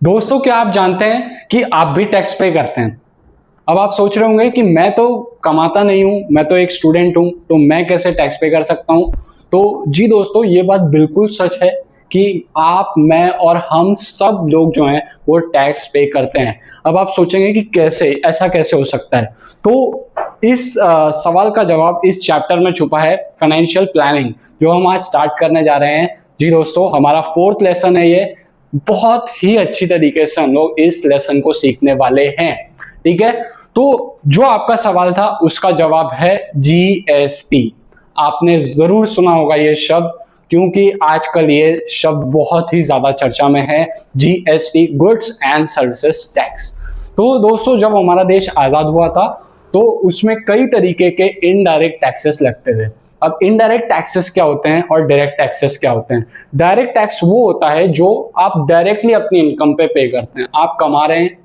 दोस्तों, क्या आप जानते हैं कि आप भी टैक्स पे करते हैं? अब आप सोच रहे होंगे कि मैं तो कमाता नहीं हूं, मैं तो एक स्टूडेंट हूं, तो मैं कैसे टैक्स पे कर सकता हूं? तो जी दोस्तों, ये बात बिल्कुल सच है कि आप, मैं और हम सब लोग जो हैं वो टैक्स पे करते हैं। अब आप सोचेंगे कि कैसे, ऐसा कैसे हो सकता है? तो इस सवाल का जवाब इस चैप्टर में छुपा है, फाइनेंशियल प्लानिंग, जो हम आज स्टार्ट करने जा रहे हैं। जी दोस्तों, हमारा 4th लेसन है ये। बहुत ही अच्छी तरीके से हम लोग इस लेसन को सीखने वाले हैं। ठीक है, तो जो आपका सवाल था उसका जवाब है जीएसटी। आपने जरूर सुना होगा ये शब्द, क्योंकि आजकल ये शब्द बहुत ही ज्यादा चर्चा में है। GST, goods and services tax. तो दोस्तों, जब हमारा देश आजाद हुआ था तो उसमें कई तरीके के इनडायरेक्ट टैक्सेस लगते थे। अब इनडायरेक्ट टैक्सेस क्या होते हैं और डायरेक्ट टैक्सेस क्या होते हैं? डायरेक्ट टैक्स वो होता है जो आप डायरेक्टली अपनी इनकम पे करते हैं। आप कमा रहे हैं,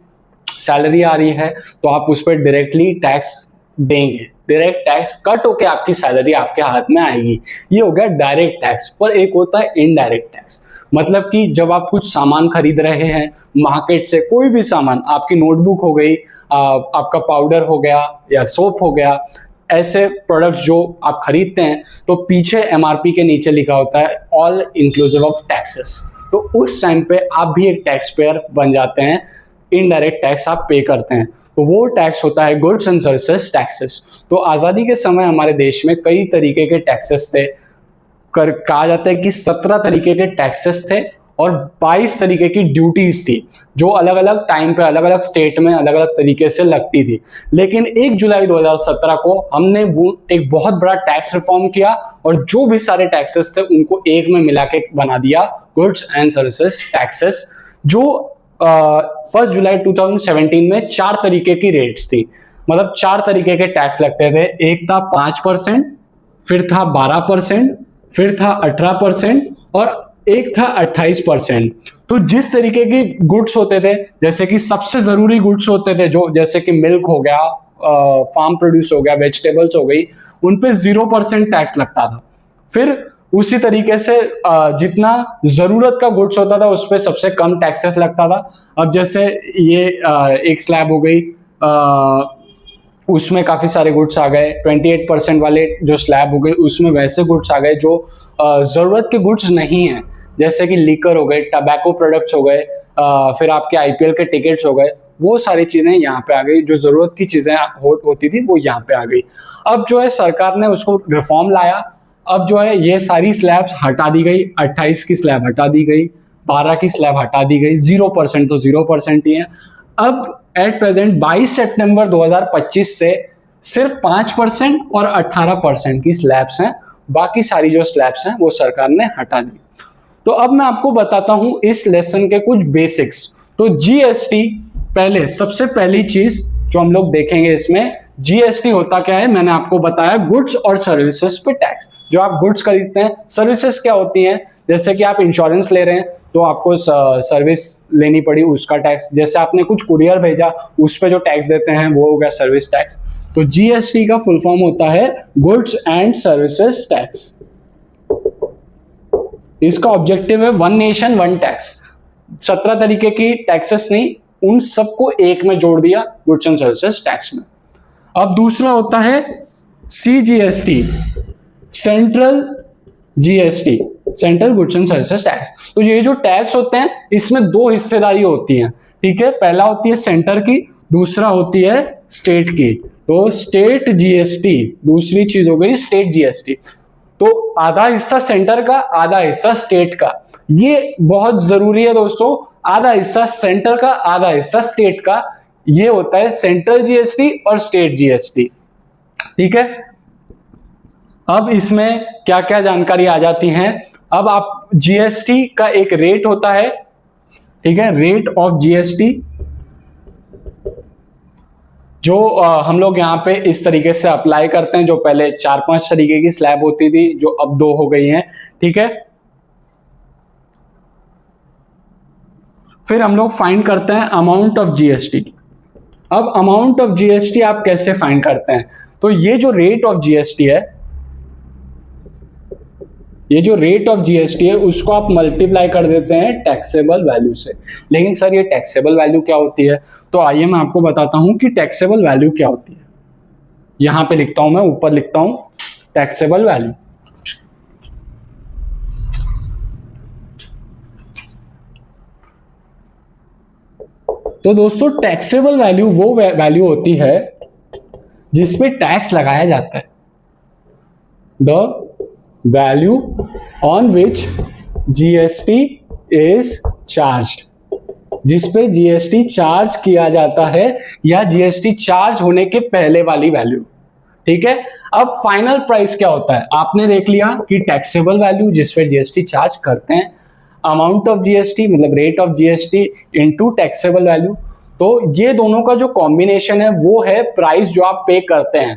सैलरी आ रही है, तो आप उस पर डायरेक्टली टैक्स देंगे। डायरेक्ट टैक्स कट होके आपकी सैलरी आपके हाथ में आएगी। ये हो गया डायरेक्ट टैक्स। पर एक होता है इनडायरेक्ट टैक्स, मतलब कि जब आप कुछ सामान खरीद रहे हैं मार्केट से, कोई भी सामान, आपकी नोटबुक हो गई, आपका पाउडर हो गया या सोप हो गया, ऐसे प्रोडक्ट्स जो आप खरीदते हैं, तो पीछे एमआरपी के नीचे लिखा होता है ऑल इंक्लूसिव ऑफ टैक्सेस। तो उस टाइम पे आप भी एक टैक्स पेयर बन जाते हैं। इनडायरेक्ट टैक्स आप पे करते हैं, तो वो टैक्स होता है गुड्स एंड सर्विसेज टैक्सेस। तो आजादी के समय हमारे देश में कई तरीके के टैक्सेस थे। कहा जाता है कि 17 तरीके के टैक्सेस थे और 22 तरीके की ड्यूटीज थी, जो अलग अलग टाइम पे अलग अलग स्टेट में अलग अलग तरीके से लगती थी। लेकिन 1 जुलाई 2017 को हमने वो एक बहुत बड़ा टैक्स रिफॉर्म किया और जो भी सारे टैक्सेस थे उनको एक में मिला के बना दिया गुड्स एंड सर्विसेज टैक्सेस। जो 1 जुलाई 2017 में 4 तरीके की रेट्स थी, मतलब 4 तरीके के टैक्स लगते थे। एक था 5%, फिर था 12%, फिर था 18% और एक था 28%। तो जिस तरीके की गुड्स होते थे, जैसे कि सबसे जरूरी गुड्स होते थे, जो जैसे कि मिल्क हो गया, फार्म प्रोड्यूस हो गया, वेजिटेबल्स हो गई, उन पे 0% टैक्स लगता था। फिर उसी तरीके से जितना जरूरत का गुड्स होता था उस पर सबसे कम टैक्सेस लगता था। अब जैसे ये एक स्लैब हो गई, उसमें काफी सारे गुड्स आ गए। 28% वाले जो स्लैब हो गए उसमें वैसे गुड्स आ गए जो जरूरत के गुड्स नहीं है, जैसे कि लीकर हो गए, टबैको प्रोडक्ट्स हो गए, फिर आपके आईपीएल के टिकट्स हो गए। वो सारी चीजें यहाँ पे आ गई, जो जरूरत की चीजें होती थी वो यहाँ पे आ गई। अब जो है सरकार ने उसको रिफॉर्म लाया। अब जो है ये सारी स्लैब्स हटा दी गई, 28 की स्लैब हटा दी गई, 12 की स्लैब हटा दी गई, 0% तो 0% ही है। अब एट प्रेजेंट 22 सितंबर 2025 से सिर्फ 5% और 18% की स्लैब्स हैं। बाकी सारी जो स्लैब्स हैं वो सरकार ने हटा दी। तो अब मैं आपको बताता हूं इस लेसन के कुछ बेसिक्स। तो जीएसटी, पहले सबसे पहली चीज जो हम लोग देखेंगे इसमें, जीएसटी होता क्या है, मैंने आपको बताया गुड्स और सर्विसेज पे टैक्स। जो आप गुड्स खरीदते हैं, सर्विसेज क्या होती हैं, जैसे कि आप इंश्योरेंस ले रहे हैं तो आपको सर्विस लेनी पड़ी, उसका टैक्स। जैसे आपने कुछ कुरियर भेजा, उस पे जो टैक्स देते हैं वो हो गया सर्विस टैक्स। तो जीएसटी का फुल फॉर्म होता है गुड्स एंड सर्विसेज टैक्स। इसका ऑब्जेक्टिव है वन नेशन वन टैक्स। 17 तरीके की टैक्सेस नहीं, उन सबको एक में जोड़ दिया गुड्स एंड सर्विसेज टैक्स में। अब दूसरा होता है CGST, central GST, central goods and services tax. तो ये जो टैक्स होते हैं इसमें 2 हिस्सेदारी होती है। ठीक है, पहला होती है सेंटर की, दूसरा होती है स्टेट की। तो स्टेट जीएसटी, दूसरी चीज हो गई स्टेट जीएसटी। तो आधा हिस्सा सेंटर का, आधा हिस्सा स्टेट का। ये बहुत जरूरी है दोस्तों, आधा हिस्सा सेंटर का, आधा हिस्सा स्टेट का। ये होता है सेंट्रल जीएसटी और स्टेट जीएसटी। ठीक है, अब इसमें क्या क्या जानकारी आ जाती है। अब आप जीएसटी का एक रेट होता है, ठीक है, रेट ऑफ जीएसटी, जो हम लोग यहाँ पे इस तरीके से अप्लाई करते हैं। जो पहले 4-5 तरीके की स्लैब होती थी, जो अब 2 हो गई हैं। ठीक है, फिर हम लोग फाइंड करते हैं अमाउंट ऑफ जीएसटी। अब अमाउंट ऑफ जीएसटी आप कैसे फाइंड करते हैं? तो ये जो रेट ऑफ जीएसटी है, ये जो रेट ऑफ जीएसटी है उसको आप मल्टीप्लाई कर देते हैं टैक्सेबल वैल्यू से। लेकिन सर ये टैक्सेबल वैल्यू क्या होती है? तो आइए मैं आपको बताता हूं कि टैक्सेबल वैल्यू क्या होती है। यहां पे लिखता हूं, मैं ऊपर लिखता हूं टैक्सेबल वैल्यू। तो दोस्तों टैक्सेबल वैल्यू वो वैल्यू होती है जिसपे टैक्स लगाया जाता है। The value on which GST is charged, जिसपे जीएसटी चार्ज किया जाता है या जीएसटी चार्ज होने के पहले वाली वैल्यू। ठीक है, अब फाइनल प्राइस क्या होता है? आपने देख लिया कि टैक्सेबल वैल्यू जिसपे जीएसटी चार्ज करते हैं, अमाउंट ऑफ जीएसटी मतलब rate of GST into taxable value. तो ये दोनों का जो कॉम्बिनेशन है वो है प्राइस जो आप पे करते हैं।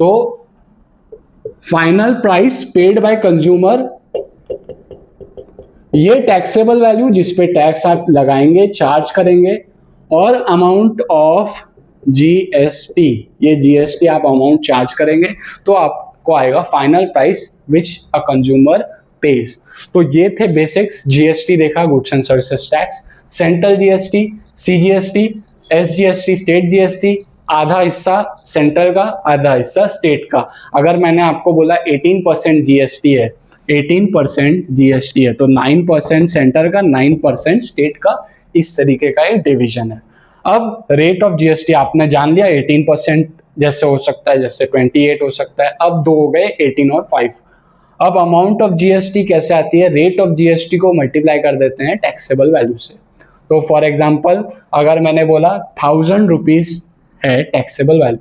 तो final price paid by consumer, ये टैक्सेबल वैल्यू जिसपे टैक्स आप लगाएंगे, चार्ज करेंगे, और अमाउंट ऑफ जीएसटी, ये जीएसटी आप अमाउंट चार्ज करेंगे तो आपको आएगा final price which a consumer page. तो ये थे बेसिक्स। जीएसटी देखा, goods and services tax, central GST, CGST, SGST state GST, आधा हिस्सा सेंट्रल का, आधा हिस्सा स्टेट का। अगर मैंने आपको बोला 18% जीएसटी है, 18% जीएसटी है, तो 9% सेंटर का, 9% स्टेट का, इस तरीके का एक डिवीजन है। अब रेट ऑफ जीएसटी आपने जान लिया, 18% जैसे हो सकता है, जैसे 28 हो सकता है। अब दो हो गए 18 और 5। अब अमाउंट ऑफ जीएसटी कैसे आती है? रेट ऑफ जीएसटी को मल्टीप्लाई कर देते हैं टैक्सेबल वैल्यू से। तो फॉर एग्जांपल अगर मैंने बोला 1000 रुपीज है टैक्सेबल वैल्यू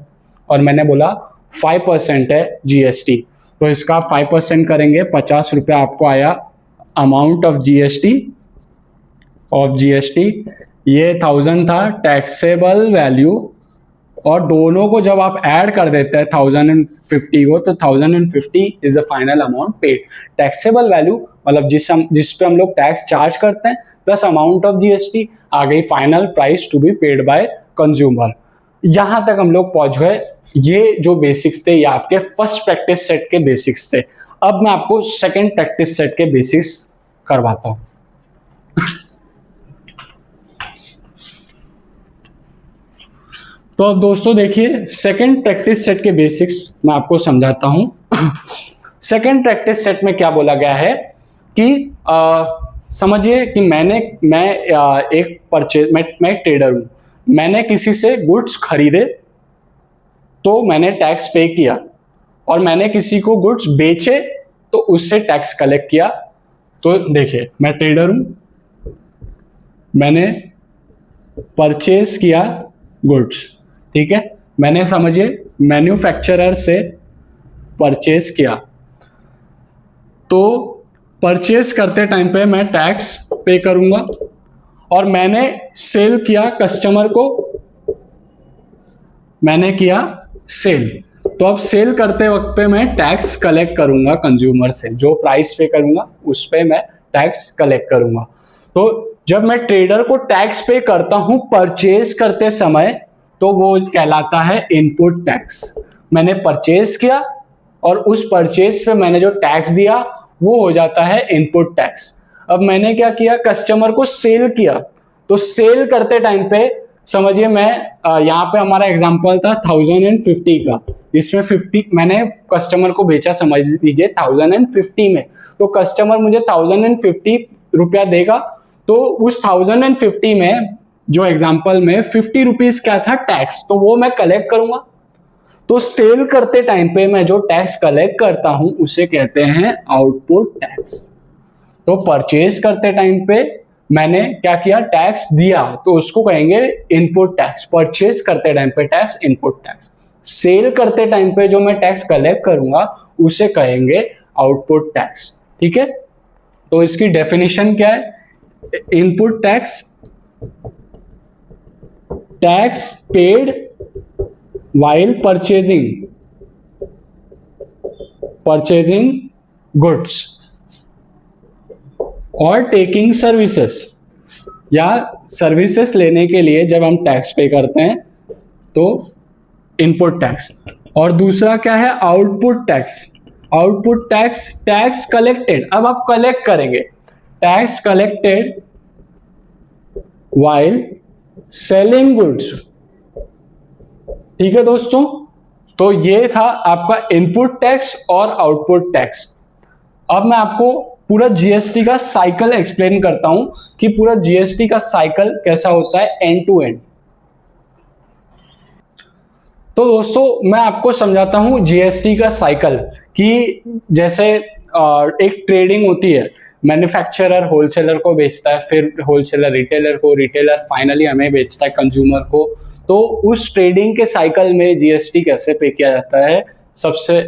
और मैंने बोला 5% है जीएसटी, तो इसका 5% करेंगे, 50 रुपये आपको आया अमाउंट ऑफ जीएसटी। ये 1000 था टैक्सेबल वैल्यू, और दोनों को जब आप ऐड कर देते हैं 1050 को, तो 1050 is the final amount paid. Taxable value मतलब जिस पे हम लोग टैक्स चार्ज करते हैं प्लस अमाउंट ऑफ जीएसटी, आ गई final price to be paid by consumer. यहां तक हम लोग पहुंच गए। ये जो बेसिक्स थे ये आपके फर्स्ट प्रैक्टिस सेट के बेसिक्स थे। अब मैं आपको सेकंड प्रैक्टिस सेट के बेसिक्स करवाता हूं। तो अब दोस्तों देखिए सेकंड प्रैक्टिस सेट के बेसिक्स मैं आपको समझाता हूं। सेकंड प्रैक्टिस सेट में क्या बोला गया है कि समझिए कि मैं एक ट्रेडर हूं, मैंने किसी से गुड्स खरीदे तो मैंने टैक्स पे किया, और मैंने किसी को गुड्स बेचे तो उससे टैक्स कलेक्ट किया। तो देखिए मैं ट्रेडर हूं, मैंने परचेज किया गुड्स, ठीक है, मैंने समझिए मैन्युफैक्चरर से परचेज किया, तो परचेज करते टाइम पे मैं टैक्स पे करूंगा, और मैंने सेल किया कस्टमर को, मैंने किया सेल, तो अब सेल करते वक्त पे मैं टैक्स कलेक्ट करूंगा कंज्यूमर से, जो प्राइस पे करूंगा उस पे मैं टैक्स कलेक्ट करूंगा। तो जब मैं ट्रेडर को टैक्स पे करता हूं परचेज करते समय, तो वो कहलाता है इनपुट टैक्स। मैंने परचेज किया और उस परचेज पे मैंने जो टैक्स दिया वो हो जाता है इनपुट टैक्स। अब मैंने क्या किया, कस्टमर को सेल किया, तो सेल करते टाइम पे समझिए मैं यहाँ पे हमारा एग्जांपल था 1050 का, इसमें 50 मैंने कस्टमर को बेचा, समझ लीजिए 1050 में, तो कस्टमर मुझे 1050 रुपया देगा, तो उस 1050 में जो एग्जांपल में 50 रुपीज क्या था टैक्स, तो वो मैं कलेक्ट करूंगा। तो सेल करते टाइम पे मैं जो टैक्स कलेक्ट करता हूं उसे कहते हैं आउटपुट टैक्स। तो परचेज करते टाइम पे मैंने क्या किया, टैक्स दिया, तो उसको कहेंगे इनपुट टैक्स। परचेज करते टाइम पे टैक्स इनपुट टैक्स, सेल करते टाइम पे जो मैं टैक्स कलेक्ट करूंगा उसे कहेंगे आउटपुट टैक्स। ठीक है, तो इसकी डेफिनेशन क्या है, input tax, tax paid while purchasing goods और टेकिंग सर्विसेज, या सर्विसेज लेने के लिए जब हम टैक्स पे करते हैं तो इनपुट टैक्स। और दूसरा क्या है, output tax. Output tax, tax collected, अब आप कलेक्ट करेंगे, tax collected while selling goods. ठीक है दोस्तों, तो ये था आपका इनपुट टैक्स और आउटपुट टैक्स। अब मैं आपको पूरा जीएसटी का साइकिल एक्सप्लेन करता हूं कि पूरा जीएसटी का साइकिल कैसा होता है एंड टू एंड। तो दोस्तों मैं आपको समझाता हूं जीएसटी का साइकिल कि जैसे एक ट्रेडिंग होती है, मैन्युफैक्चरर होलसेलर को बेचता है, फिर होलसेलर रिटेलर को, रिटेलर फाइनली हमें बेचता है कंज्यूमर को। तो उस ट्रेडिंग के साइकिल में जीएसटी कैसे पे किया जाता है, सबसे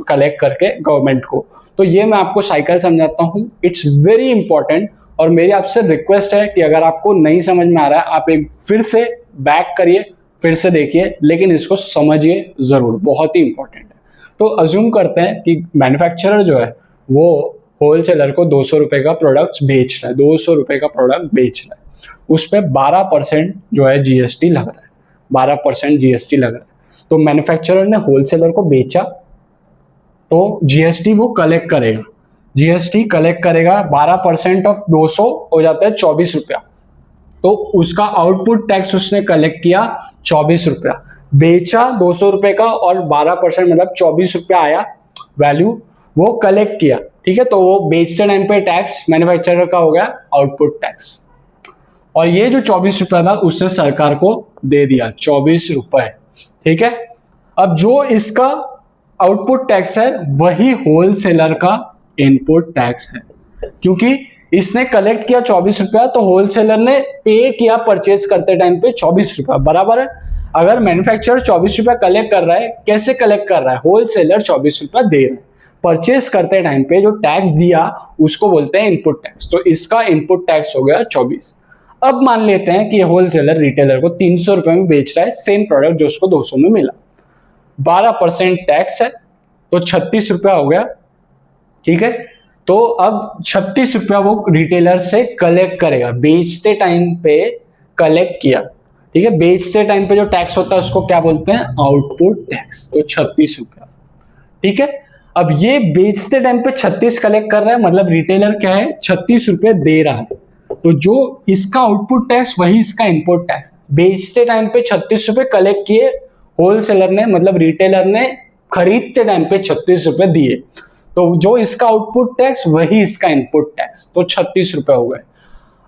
कलेक्ट करके गवर्नमेंट को। तो ये मैं आपको साइकिल समझाता हूँ, इट्स वेरी इंपॉर्टेंट। और मेरी आपसे रिक्वेस्ट है कि अगर आपको नहीं समझ में आ रहा है, आप एक फिर से बैक करिए, फिर से देखिए, लेकिन इसको समझिए जरूर, बहुत ही इंपॉर्टेंट है। तो अज्यूम करते हैं कि मैन्युफैक्चरर जो है वो होलसेलर को 200 रुपए का प्रोडक्ट बेच रहा है, 200 रुपए का प्रोडक्ट बेच रहा है, उस पर 12% जो है जीएसटी लग रहा है, 12% जीएसटी लग रहा है। तो मैन्युफैक्चरर ने होलसेलर को बेचा, तो जीएसटी वो कलेक्ट करेगा, जीएसटी कलेक्ट करेगा, 12% ऑफ 200 हो जाता है 24 रुपया। तो उसका आउटपुट टैक्स उसने कलेक्ट किया 24 रुपया, बेचा 200 रुपए का और 12% मतलब 24 रुपया आया वैल्यू, वो कलेक्ट किया। ठीक है, तो वो बेचते टाइम पे टैक्स मैन्युफैक्चरर का हो गया आउटपुट टैक्स। और ये जो 24 रुपया था उसने सरकार को दे दिया 24 रुपए। ठीक है, अब जो इसका आउटपुट टैक्स है वही होलसेलर का इनपुट टैक्स है, क्योंकि इसने कलेक्ट किया 24 रुपया, तो होलसेलर ने पे किया परचेज करते टाइम पे 24 रुपया, बराबर है। अगर मैन्युफैक्चरर 24 रुपया कलेक्ट कर रहा है, कैसे कलेक्ट कर रहा है, होलसेलर 24 रुपया दे रहा है, परचेज करते टाइम पे जो टैक्स दिया उसको बोलते हैं इनपुट टैक्स। तो इसका इनपुट टैक्स हो गया 24। अब मान लेते हैं कि होलसेलर रिटेलर को 300 रुपए में बेच रहा है सेम प्रोडक्ट जो उसको 200 में मिला, 12% टैक्स है, तो 36 रुपया हो गया। ठीक है, तो अब 36 रुपया वो रिटेलर से कलेक्ट करेगा, बेचते टाइम पे कलेक्ट किया। ठीक है, बेचते टाइम पे जो टैक्स होता है उसको क्या बोलते हैं, आउटपुट टैक्स, तो 36 रुपया। ठीक है, अब ये बेचते टाइम पे 36 कलेक्ट कर रहा है, मतलब रिटेलर क्या है 36 रुपये दे रहा है, तो जो इसका आउटपुट टैक्स वही इसका इनपुट टैक्स। बेचते टाइम पे 36 रुपये कलेक्ट किए होलसेलर ने, मतलब रिटेलर ने खरीदते टाइम पे 36 रुपये दिए, तो जो इसका आउटपुट टैक्स वही इसका इनपुट टैक्स, तो 36 रुपये हो गए।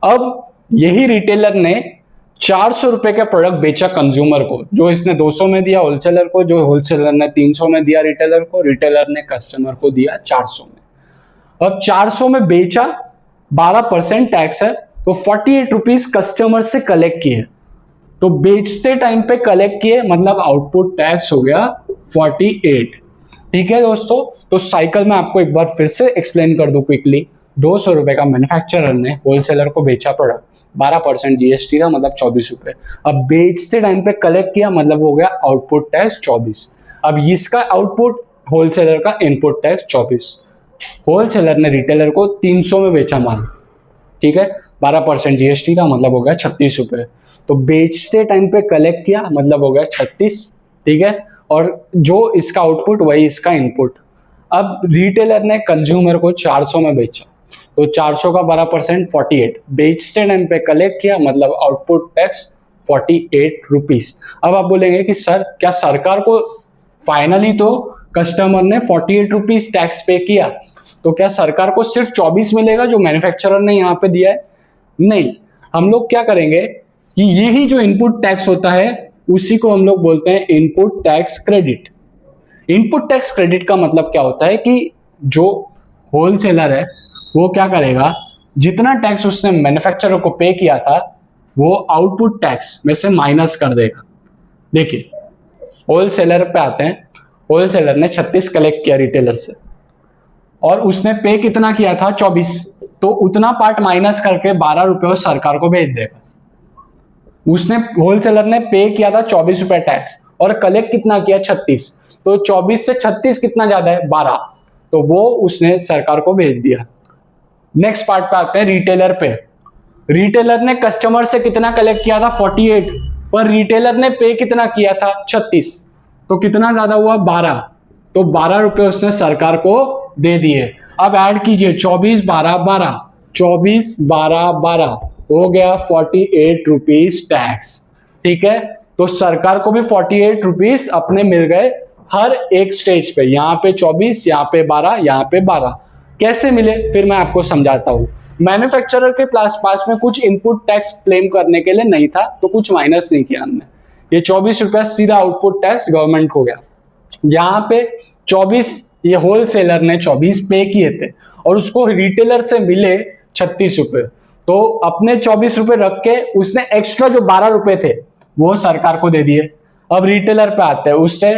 अब यही रिटेलर ने 400 रुपए का प्रोडक्ट बेचा कंज्यूमर को, जो इसने 200 में दिया होलसेलर को, जो होलसेलर ने 300 में दिया रिटेलर को, रिटेलर ने कस्टमर को दिया 400 में। अब 400 में बेचा, 12% टैक्स है, तो 48 रुपीज कस्टमर से कलेक्ट किए, तो बेचते टाइम पे कलेक्ट किए, मतलब आउटपुट टैक्स हो गया 48। ठीक है दोस्तों, तो साइकिल में आपको एक बार फिर से एक्सप्लेन कर दूं क्विकली। 200 रुपए का मैन्युफैक्चरर ने होलसेलर को बेचा प्रोडक्ट, 12% जीएसटी था, मतलब 24 रुपए। अब बेचते टाइम पे कलेक्ट किया, मतलब हो गया आउटपुट टैक्स 24। अब इसका आउटपुट, होलसेलर का इनपुट टैक्स 24। होलसेलर ने रिटेलर को 300 में बेचा माल, ठीक है, 12% जीएसटी था, मतलब हो गया 36 रुपए। तो बेचते टाइम पे कलेक्ट किया, मतलब हो गया 36। ठीक है, और जो इसका आउटपुट वही इसका इनपुट। अब रिटेलर ने कंज्यूमर को 400 में बेचा, तो 400 का 12% 48, बेचते टाइम पे कलेक्ट किया, मतलब आउटपुट टैक्स 48 रुपीज। अब आप बोलेंगे कि सर क्या सरकार को फाइनली तो कस्टमर ने 48 रुपीज टैक्स पे किया, तो क्या सरकार को सिर्फ 24 मिलेगा जो मैन्युफैक्चरर ने यहाँ पे दिया है? नहीं, हम लोग क्या करेंगे कि यही जो इनपुट टैक्स होता है उसी को हम लोग बोलते हैं input tax credit. Input tax credit का मतलब क्या होता है कि जो होलसेलर है वो क्या करेगा, जितना टैक्स उसने मैन्युफैक्चरर को पे किया था वो आउटपुट टैक्स में से माइनस कर देगा। देखिए होलसेलर पे आते हैं, होलसेलर ने 36 कलेक्ट किया रिटेलर से और उसने पे कितना किया था 24, तो उतना पार्ट माइनस करके 12 रुपये सरकार को भेज देगा। उसने होलसेलर ने पे किया था 24 रुपए टैक्स और कलेक्ट कितना किया 36, तो 24 से 36 कितना ज्यादा है 12, तो वो उसने सरकार को भेज दिया। नेक्स्ट पार्ट पे आते हैं रिटेलर पे। रिटेलर ने कस्टमर से कितना कलेक्ट किया था 48, पर रिटेलर ने पे कितना किया था 36, तो कितना ज्यादा हुआ 12, तो 12 रुपए उसने सरकार को दे दिए। अब ऐड कीजिए 24 12 12, 24 12 12 हो गया 48 रुपीज टैक्स। ठीक है, तो सरकार को भी 48 रुपीज अपने मिल गए हर एक स्टेज पे, यहाँ पे 24, यहाँ पे 12, यहाँ पे 12। कैसे मिले फिर मैं आपको समझाता हूँ। मैन्युफैक्चरर के पास में कुछ इनपुट टैक्स क्लेम करने के लिए नहीं था, तो कुछ माइनस नहीं किया हमने। ये 24 रुपया सीधा आउटपुट टैक्स गवर्नमेंट को गया। यहाँ पे 24 ये होलसेलर ने 24 पे किए थे और उसको रिटेलर से मिले 36 रुपए, तो अपने 24 रुपए रख के उसने एक्स्ट्रा जो 12 रुपए थे वो सरकार को दे दिए। अब रिटेलर पे आते हैं, उससे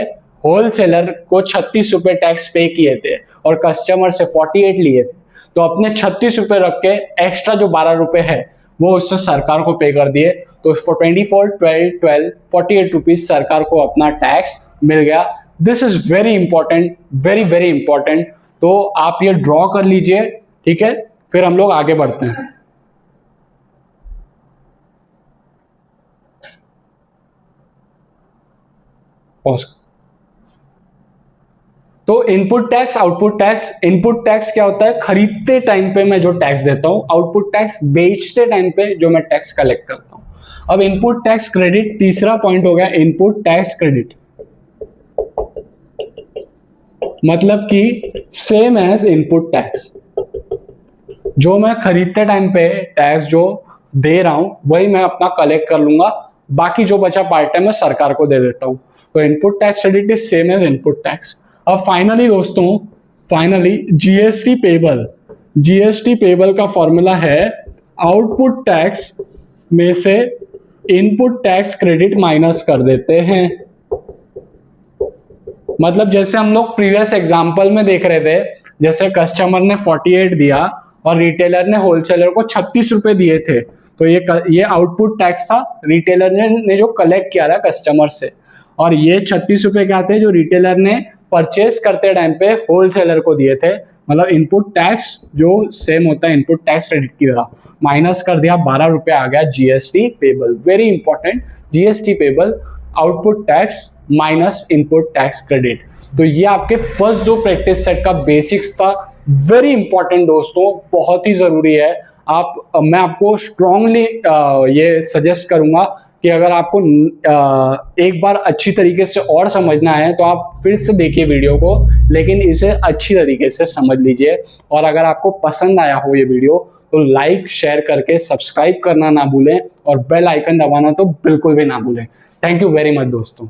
होलसेलर को 36 रुपए टैक्स पे किए थे और कस्टमर से 48 लिए थे, तो अपने 36 रुपए रख के एक्स्ट्रा जो 12 रुपए है वो उससे सरकार को पे कर दिए। तो 24 12 12 48 रुपीज सरकार को अपना टैक्स मिल गया। This is very important, very very important. तो आप ये ड्रॉ कर लीजिए, ठीक है, फिर हम लोग आगे बढ़ते हैं। तो input tax, output tax. Input tax क्या होता है? खरीदते टाइम पे मैं जो टैक्स देता हूं। आउटपुट टैक्स बेचते टाइम पे जो मैं टैक्स कलेक्ट करता हूं। अब इनपुट टैक्स क्रेडिट, तीसरा पॉइंट हो गया इनपुट टैक्स क्रेडिट। मतलब कि सेम एज इनपुट टैक्स, जो मैं खरीदते टाइम पे टैक्स जो दे रहा हूं वही मैं अपना कलेक्ट कर लूंगा, बाकी जो बचा पार्ट टाइम मैं सरकार को दे देता हूं। तो input tax credit is same as input tax. अब फाइनली दोस्तों, finally GST payable, GST payable का फॉर्मूला है आउटपुट टैक्स में से इनपुट टैक्स क्रेडिट माइनस कर देते हैं। मतलब जैसे हम लोग प्रीवियस एग्जांपल में देख रहे थे, जैसे कस्टमर ने 48 दिया और रिटेलर ने होलसेलर को 36 रुपए दिए थे, तो ये आउटपुट टैक्स था रिटेलर ने जो कलेक्ट किया था कस्टमर से, और ये 36 रुपए क्या थे जो रिटेलर ने परचेस करते टाइम पे होलसेलर को दिए थे। मतलब इनपुट टैक्स जो सेम होता है इनपुट टैक्स क्रेडिट की तरह, माइनस कर दिया 12 रुपए, आ गया GST payable. Very important, GST payable output tax minus input tax credit. तो ये आपके फर्स्ट जो प्रैक्टिस सेट का बेसिक्स था, वेरी इंपॉर्टेंट दोस्तों, बहुत ही जरूरी है। मैं आपको स्ट्रांगली ये सजेस्ट करूंगा कि अगर आपको एक बार अच्छी तरीके से और समझना है तो आप फिर से देखिए वीडियो को, लेकिन इसे अच्छी तरीके से समझ लीजिए। और अगर आपको पसंद आया हो ये वीडियो तो लाइक शेयर करके सब्सक्राइब करना ना भूलें और बेल आइकन दबाना तो बिल्कुल भी ना भूलें। थैंक यू वेरी मच दोस्तों।